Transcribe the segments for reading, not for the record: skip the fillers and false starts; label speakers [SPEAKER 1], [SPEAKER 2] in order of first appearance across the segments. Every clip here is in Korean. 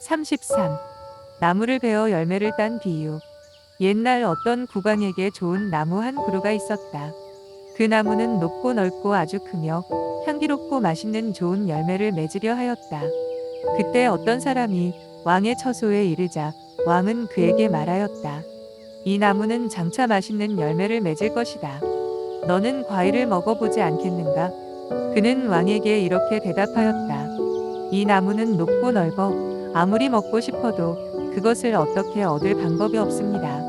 [SPEAKER 1] 33. 나무를 베어 열매를 딴 비유. 옛날 어떤 국왕에게 좋은 나무 한 그루가 있었다. 그 나무는 높고 넓고 아주 크며 향기롭고 맛있는 좋은 열매를 맺으려 하였다. 그때 어떤 사람이 왕의 처소에 이르자 왕은 그에게 말하였다. 이 나무는 장차 맛있는 열매를 맺을 것이다. 너는 과일을 먹어보지 않겠는가? 그는 왕에게 이렇게 대답하였다. 이 나무는 높고 넓어 아무리 먹고 싶어도 그것을 어떻게 얻을 방법이 없습니다.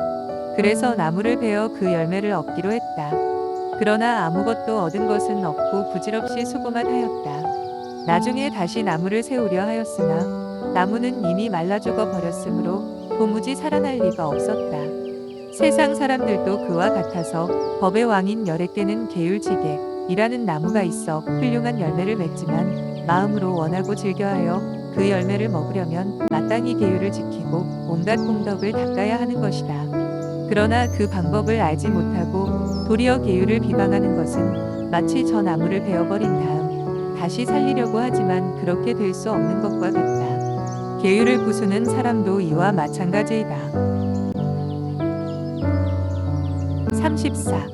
[SPEAKER 1] 그래서 나무를 베어 그 열매를 얻기로 했다. 그러나 아무것도 얻은 것은 없고 부질없이 수고만 하였다. 나중에 다시 나무를 세우려 하였으나 나무는 이미 말라 죽어 버렸으므로 도무지 살아날 리가 없었다. 세상 사람들도 그와 같아서 법의 왕인 열액되는 계율지계이라는 나무가 있어 훌륭한 열매를 맺지만 마음으로 원하고 즐겨하여 그 열매를 먹으려면 마땅히 계율을 지키고 온갖 공덕을 닦아야 하는 것이다. 그러나 그 방법을 알지 못하고 도리어 계율을 비방하는 것은 마치 저 나무를 베어버린 다음 다시 살리려고 하지만 그렇게 될 수 없는 것과 같다. 계율을 부수는 사람도 이와 마찬가지이다. 34.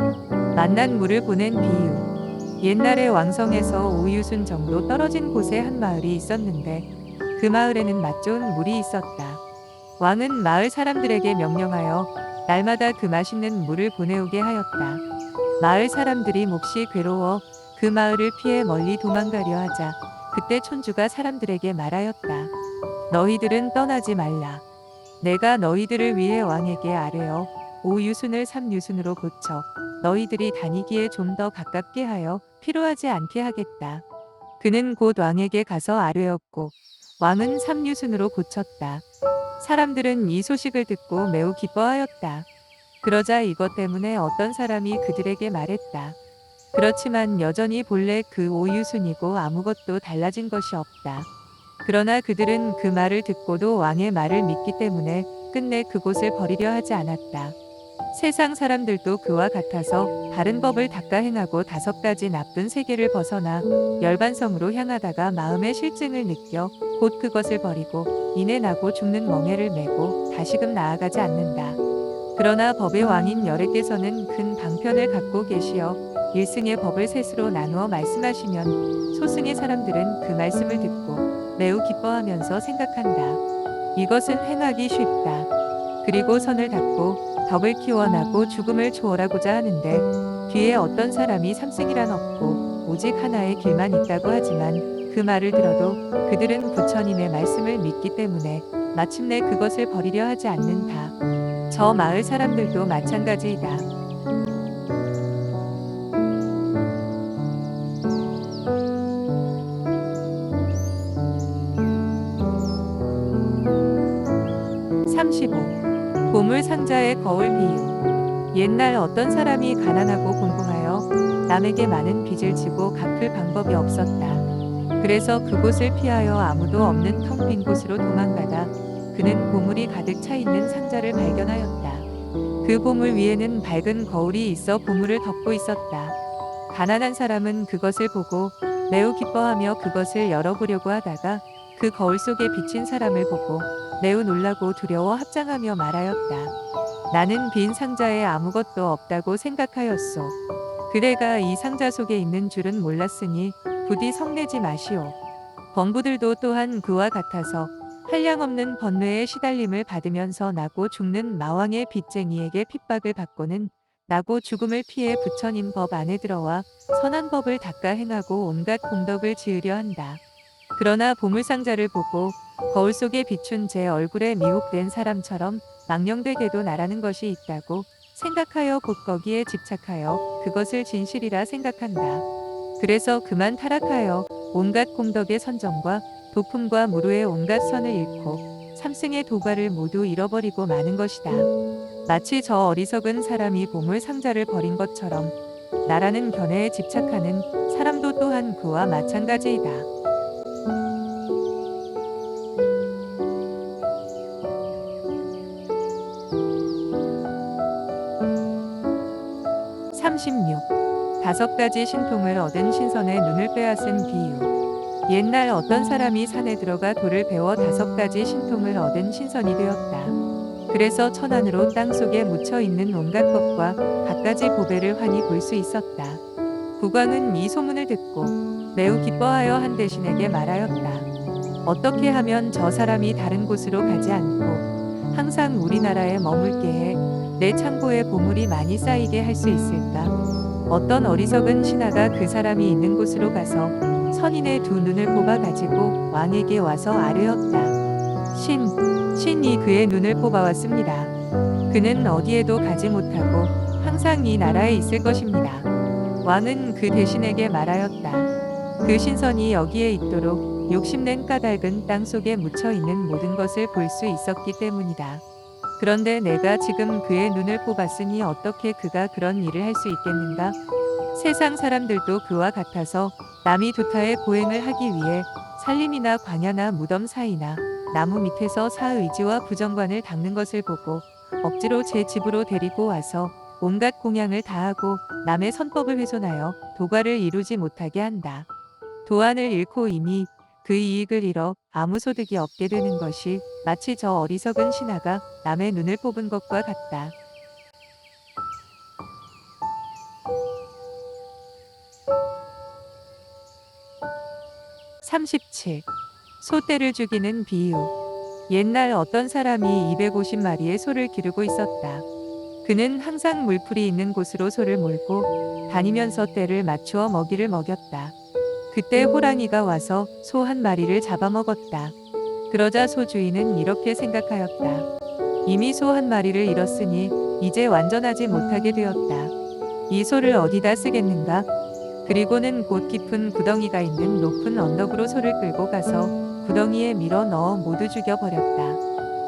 [SPEAKER 1] 만난 물을 보낸 비유. 옛날에 왕성에서 오유순 정도 떨어진 곳에 한 마을이 있었는데 그 마을에는 맛 좋은 물이 있었다. 왕은 마을 사람들에게 명령하여 날마다 그 맛있는 물을 보내오게 하였다. 마을 사람들이 몹시 괴로워 그 마을을 피해 멀리 도망가려 하자 그때 촌주가 사람들에게 말하였다. 너희들은 떠나지 말라. 내가 너희들을 위해 왕에게 아뢰어 5유순을 3유순으로 고쳐 너희들이 다니기에 좀 더 가깝게 하여 피로하지 않게 하겠다. 그는 곧 왕에게 가서 아뢰었고 왕은 3유순으로 고쳤다. 사람들은 이 소식을 듣고 매우 기뻐하였다. 그러자 이것 때문에 어떤 사람이 그들에게 말했다. 그렇지만 여전히 본래 그 5유순이고 아무것도 달라진 것이 없다. 그러나 그들은 그 말을 듣고도 왕의 말을 믿기 때문에 끝내 그곳을 버리려 하지 않았다. 세상 사람들도 그와 같아서 바른 법을 닦아 행하고 5가지 나쁜 세계를 벗어나 열반성으로 향하다가 마음의 실증을 느껴 곧 그것을 버리고 이내 나고 죽는 멍에를 메고 다시금 나아가지 않는다. 그러나 법의 왕인 열애께서는 큰 방편을 갖고 계시어 일승의 법을 셋으로 나누어 말씀하시면 소승의 사람들은 그 말씀을 듣고 매우 기뻐하면서 생각한다. 이것은 행하기 쉽다. 그리고 선을 닦고 덕을 키워나고 죽음을 초월하고자 하는데 뒤에 어떤 사람이 삼승이란 없고 오직 하나의 길만 있다고 하지만 그 말을 들어도 그들은 부처님의 말씀을 믿기 때문에 마침내 그것을 버리려 하지 않는다. 저 마을 사람들도 마찬가지이다. 35. 보물 상자의 거울 비유. 옛날 어떤 사람이 가난하고 공공하여 남에게 많은 빚을 지고 갚을 방법이 없었다. 그래서 그곳을 피하여 아무도 없는 텅 빈 곳으로 도망가다 그는 보물이 가득 차 있는 상자를 발견하였다. 그 보물 위에는 밝은 거울이 있어 보물을 덮고 있었다. 가난한 사람은 그것을 보고 매우 기뻐하며 그것을 열어보려고 하다가 그 거울 속에 비친 사람을 보고 매우 놀라고 두려워 합장하며 말하였다. 나는 빈 상자에 아무것도 없다고 생각하였소. 그대가 이 상자 속에 있는 줄은 몰랐으니 부디 성내지 마시오. 범부들도 또한 그와 같아서 한량없는 번뇌의 시달림을 받으면서 나고 죽는 마왕의 빚쟁이에게 핍박을 받고는 나고 죽음을 피해 부처님 법 안에 들어와 선한 법을 닦아 행하고 온갖 공덕을 지으려 한다. 그러나 보물상자를 보고 거울 속에 비춘 제 얼굴에 미혹된 사람처럼 망령되게도 나라는 것이 있다고 생각하여 곧 거기에 집착하여 그것을 진실이라 생각한다. 그래서 그만 타락하여 온갖 공덕의 선정과 도품과 무루의 온갖 선을 잃고 삼승의 도가를 모두 잃어버리고 마는 것이다. 마치 저 어리석은 사람이 보물 상자를 버린 것처럼 나라는 견해에 집착하는 사람도 또한 그와 마찬가지이다. 36. 5가지 신통을 얻은 신선의 눈을 빼앗은 비유. 옛날 어떤 사람이 산에 들어가 돌을 베어 5가지 신통을 얻은 신선이 되었다. 그래서 천안으로 땅속에 묻혀 있는 온갖 것과 갖가지 보배를 환히 볼 수 있었다. 국왕은 이 소문을 듣고 매우 기뻐하여 한 대신에게 말하였다. 어떻게 하면 저 사람이 다른 곳으로 가지 않고 항상 우리나라에 머물게 해 내 창고에 보물이 많이 쌓이게 할 수 있을까? 어떤 어리석은 신하가 그 사람이 있는 곳으로 가서 선인의 2눈을 뽑아 가지고 왕에게 와서 아뢰었다. 신이 그의 눈을 뽑아왔습니다. 그는 어디에도 가지 못하고 항상 이 나라에 있을 것입니다. 왕은 그 대신에게 말하였다. 그 신선이 여기에 있도록 욕심낸 까닭은 땅속에 묻혀 있는 모든 것을 볼 수 있었기 때문이다. 그런데 내가 지금 그의 눈을 뽑았으니 어떻게 그가 그런 일을 할 수 있겠는가? 세상 사람들도 그와 같아서 남이 도타에 보행을 하기 위해 산림이나 광야나 무덤 사이나 나무 밑에서 사의지와 부정관을 닦는 것을 보고 억지로 제 집으로 데리고 와서 온갖 공양을 다하고 남의 선법을 훼손하여 도과를 이루지 못하게 한다. 도안을 잃고 이미 그 이익을 잃어 아무 소득이 없게 되는 것이 마치 저 어리석은 신하가 남의 눈을 뽑은 것과 같다. 37. 소떼를 죽이는 비유. 옛날 어떤 사람이 250마리의 소를 기르고 있었다. 그는 항상 물풀이 있는 곳으로 소를 몰고 다니면서 때를 맞추어 먹이를 먹였다. 그때 호랑이가 와서 소 한 마리를 잡아먹었다. 그러자 소 주인은 이렇게 생각하였다. 이미 소 한 마리를 잃었으니 이제 완전하지 못하게 되었다. 이 소를 어디다 쓰겠는가? 그리고는 곧 깊은 구덩이가 있는 높은 언덕으로 소를 끌고 가서 구덩이에 밀어 넣어 모두 죽여버렸다.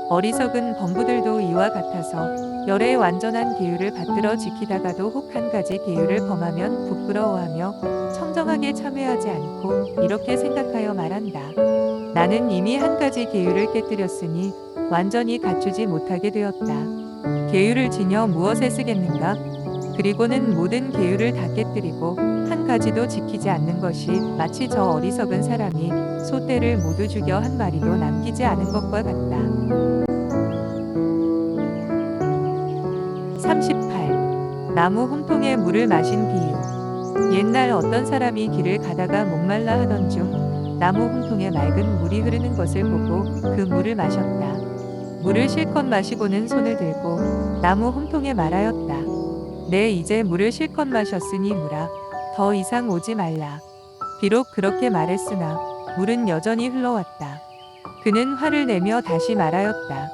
[SPEAKER 1] 어리석은 범부들도 이와 같아서 열의 완전한 계율을 받들어 지키다가도 혹 한 가지 계율을 범하면 부끄러워하며 청정하게 참회하지 않고 이렇게 생각하여 말한다. 나는 이미 한 가지 계율을 깨뜨렸으니 완전히 갖추지 못하게 되었다. 계율을 지녀 무엇에 쓰겠는가? 그리고는 모든 계율을 다 깨뜨리고 한 가지도 지키지 않는 것이 마치 저 어리석은 사람이 소떼를 모두 죽여 한 마리도 남기지 않은 것과 같다. 38. 나무 홈통에 물을 마신 비유. 옛날 어떤 사람이 길을 가다가 목말라 하던 중 나무 홈통에 맑은 물이 흐르는 것을 보고 그 물을 마셨다. 물을 실컷 마시고는 손을 들고 나무 홈통에 말하였다. 네, 이제 물을 실컷 마셨으니 물아, 더 이상 오지 말라. 비록 그렇게 말했으나 물은 여전히 흘러왔다. 그는 화를 내며 다시 말하였다.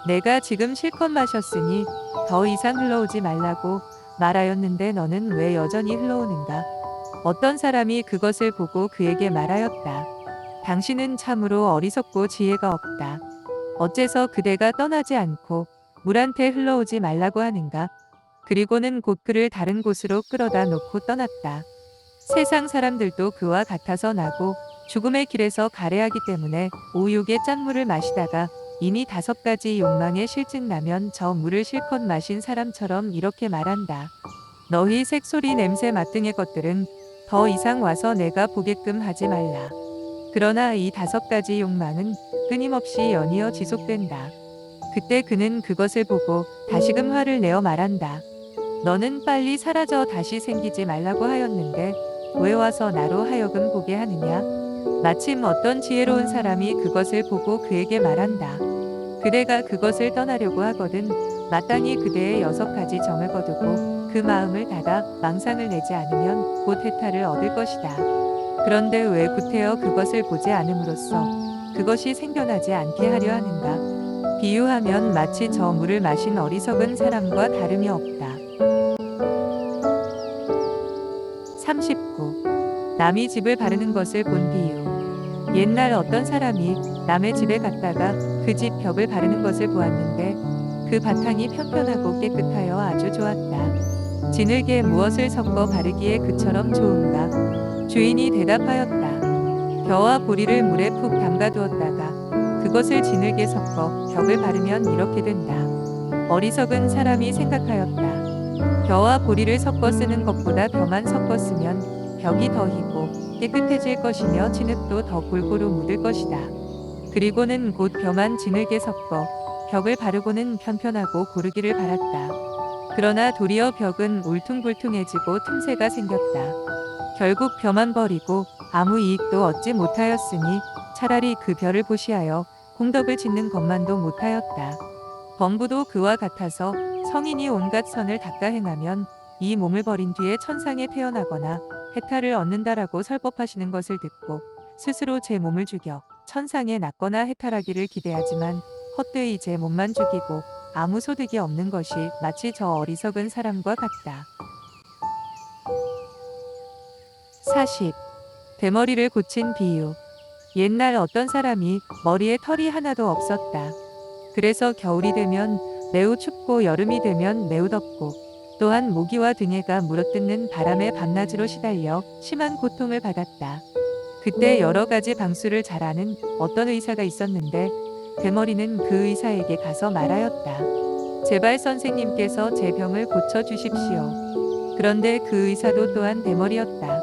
[SPEAKER 1] 내가 지금 실컷 마셨으니 더 이상 흘러오지 말라고 말하였는데 너는 왜 여전히 흘러오는가? 어떤 사람이 그것을 보고 그에게 말하였다. 당신은 참으로 어리석고 지혜가 없다. 어째서 그대가 떠나지 않고 물한테 흘러오지 말라고 하는가? 그리고는 곧 그를 다른 곳으로 끌어다 놓고 떠났다. 세상 사람들도 그와 같아서 나고 죽음의 길에서 가래하기 때문에 오육의 짠물을 마시다가 이미 5가지 욕망에 실증 나면 저 물을 실컷 마신 사람처럼 이렇게 말한다. 너희 색소리 냄새 맛등의 것들은 더 이상 와서 내가 보게끔 하지 말라. 그러나 이 5가지 욕망은 끊임없이 연이어 지속된다. 그때 그는 그것을 보고 다시금 화를 내어 말한다. 너는 빨리 사라져 다시 생기지 말라고 하였는데 왜 와서 나로 하여금 보게 하느냐? 마침 어떤 지혜로운 사람이 그것을 보고 그에게 말한다. 그대가 그것을 떠나려고 하거든 마땅히 그대의 6가지 정을 거두고 그 마음을 닫아 망상을 내지 않으면 곧 해탈을 얻을 것이다. 그런데 왜 구태여 그것을 보지 않음으로써 그것이 생겨나지 않게 하려 하는가? 비유하면 마치 저 물을 마신 어리석은 사람과 다름이 없다. 39. 남이 집을 바르는 것을 본 비유. 옛날 어떤 사람이 남의 집에 갔다가 그 집 벽을 바르는 것을 보았는데 그 바탕이 평평하고 깨끗하여 아주 좋았다. 진흙에 무엇을 섞어 바르기에 그처럼 좋은가? 주인이 대답하였다. 벼와 보리를 물에 푹 담가두었다가 그것을 진흙에 섞어 벽을 바르면 이렇게 된다. 어리석은 사람이 생각하였다. 벼와 보리를 섞어 쓰는 것보다 벼만 섞어 쓰면 벽이 더 희고 깨끗해질 것이며 진흙도 더 골고루 묻을 것이다. 그리고는 곧 벼만 진흙에 섞어 벽을 바르고는 편편하고 고르기를 바랐다. 그러나 도리어 벽은 울퉁불퉁해지고 틈새가 생겼다. 결국 벼만 버리고 아무 이익도 얻지 못하였으니 차라리 그 벼를 보시하여 공덕을 짓는 것만도 못하였다. 범부도 그와 같아서 성인이 온갖 선을 닦아 행하면 이 몸을 버린 뒤에 천상에 태어나거나 해탈을 얻는다라고 설법하시는 것을 듣고 스스로 제 몸을 죽여 천상에 낫거나 해탈하기를 기대하지만 헛되이 제 몸만 죽이고 아무 소득이 없는 것이 마치 저 어리석은 사람과 같다. 40. 대머리를 고친 비유. 옛날 어떤 사람이 머리에 털이 하나도 없었다. 그래서 겨울이 되면 매우 춥고 여름이 되면 매우 덥고 또한 모기와 등해가 물어뜯는 바람에 밤낮으로 시달려 심한 고통을 받았다. 그때 여러 가지 방수를 잘 아는 어떤 의사가 있었는데 대머리는 그 의사에게 가서 말하였다. 제발 선생님께서 제 병을 고쳐주십시오. 그런데 그 의사도 또한 대머리였다.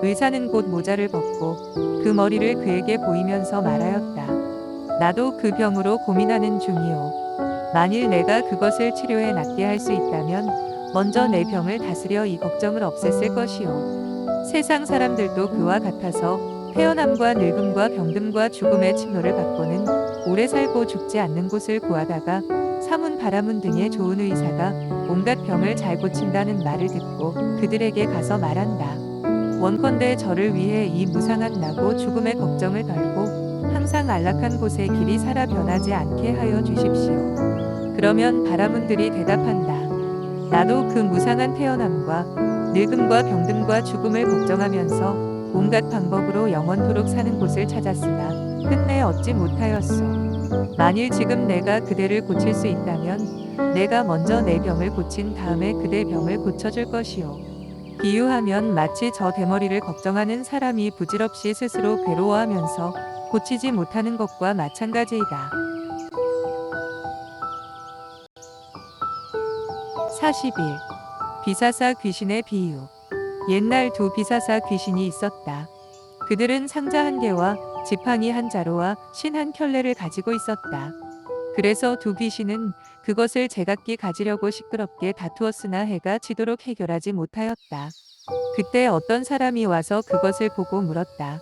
[SPEAKER 1] 의사는 곧 모자를 벗고 그 머리를 그에게 보이면서 말하였다. 나도 그 병으로 고민하는 중이오. 만일 내가 그것을 치료해 낫게 할 수 있다면 먼저 내 병을 다스려 이 걱정을 없앴을 것이오. 세상 사람들도 그와 같아서 태어남과 늙음과 병듦과 죽음의 침노를 받고는 오래 살고 죽지 않는 곳을 구하다가 사문 바라문 등의 좋은 의사가 온갖 병을 잘 고친다는 말을 듣고 그들에게 가서 말한다. 원컨대 저를 위해 이 무상한 나고 죽음의 걱정을 덜고 항상 안락한 곳에 길이 살아 변하지 않게 하여 주십시오. 그러면 바라문들이 대답한다. 나도 그 무상한 태어남과 늙음과 병듦과 죽음을 걱정하면서 온갖 방법으로 영원토록 사는 곳을 찾았으나 끝내 얻지 못하였소. 만일 지금 내가 그대를 고칠 수 있다면 내가 먼저 내 병을 고친 다음에 그대 병을 고쳐줄 것이오. 비유하면 마치 저 대머리를 걱정하는 사람이 부질없이 스스로 괴로워하면서 고치지 못하는 것과 마찬가지이다. 41. 비사사 귀신의 비유. 옛날 두 비사사 귀신이 있었다. 그들은 상자 한 개와 지팡이 한 자루와 신 한 켤레를 가지고 있었다. 그래서 두 귀신은 그것을 제각기 가지려고 시끄럽게 다투었으나 해가 지도록 해결하지 못하였다. 그때 어떤 사람이 와서 그것을 보고 물었다.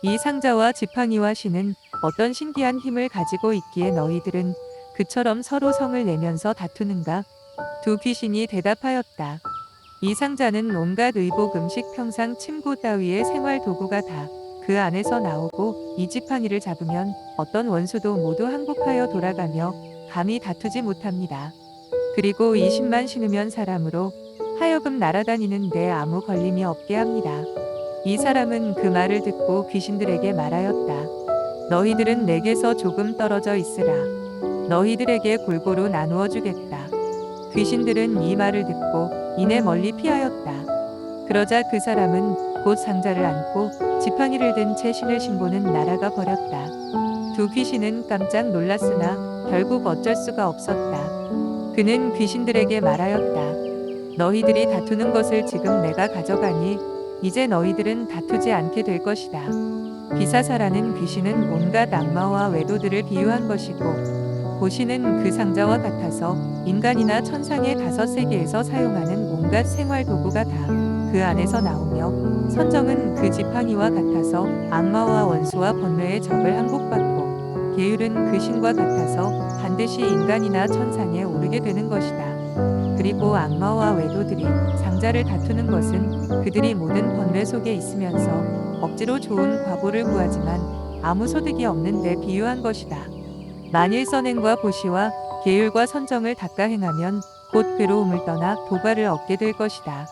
[SPEAKER 1] 이 상자와 지팡이와 신은 어떤 신기한 힘을 가지고 있기에 너희들은 그처럼 서로 성을 내면서 다투는가? 두 귀신이 대답하였다. 이 상자는 온갖 의복 음식 평상 침구 따위의 생활 도구가 다 그 안에서 나오고 이 지팡이를 잡으면 어떤 원수도 모두 항복하여 돌아가며 감히 다투지 못합니다. 그리고 이 신만 신으면 사람으로 하여금 날아다니는데 아무 걸림이 없게 합니다. 이 사람은 그 말을 듣고 귀신들에게 말하였다. 너희들은 내게서 조금 떨어져 있으라. 너희들에게 골고루 나누어 주겠다. 귀신들은 이 말을 듣고 이내 멀리 피하였다. 그러자 그 사람은 곧 상자를 안고 지팡이를 든 채 신을 신고는 날아가 버렸다. 두 귀신은 깜짝 놀랐으나 결국 어쩔 수가 없었다. 그는 귀신들에게 말하였다. 너희들이 다투는 것을 지금 내가 가져가니 이제 너희들은 다투지 않게 될 것이다. 비사사라는 귀신은 온갖 악마와 외도들을 비유한 것이고 보시는 그 상자와 같아서 인간이나 천상의 다섯 세계에서 사용하는 온갖 생활 도구가 다 그 안에서 나오며 선정은 그 지팡이와 같아서 악마와 원수와 번뇌의 적을 항복받고 계율은 그 신과 같아서 반드시 인간이나 천상에 오르게 되는 것이다. 그리고 악마와 외도들이 상자를 다투는 것은 그들이 모든 번뇌 속에 있으면서 억지로 좋은 과보를 구하지만 아무 소득이 없는 데 비유한 것이다. 만일 선행과 보시와 계율과 선정을 닦아 행하면 곧 괴로움을 떠나 도과를 얻게 될 것이다.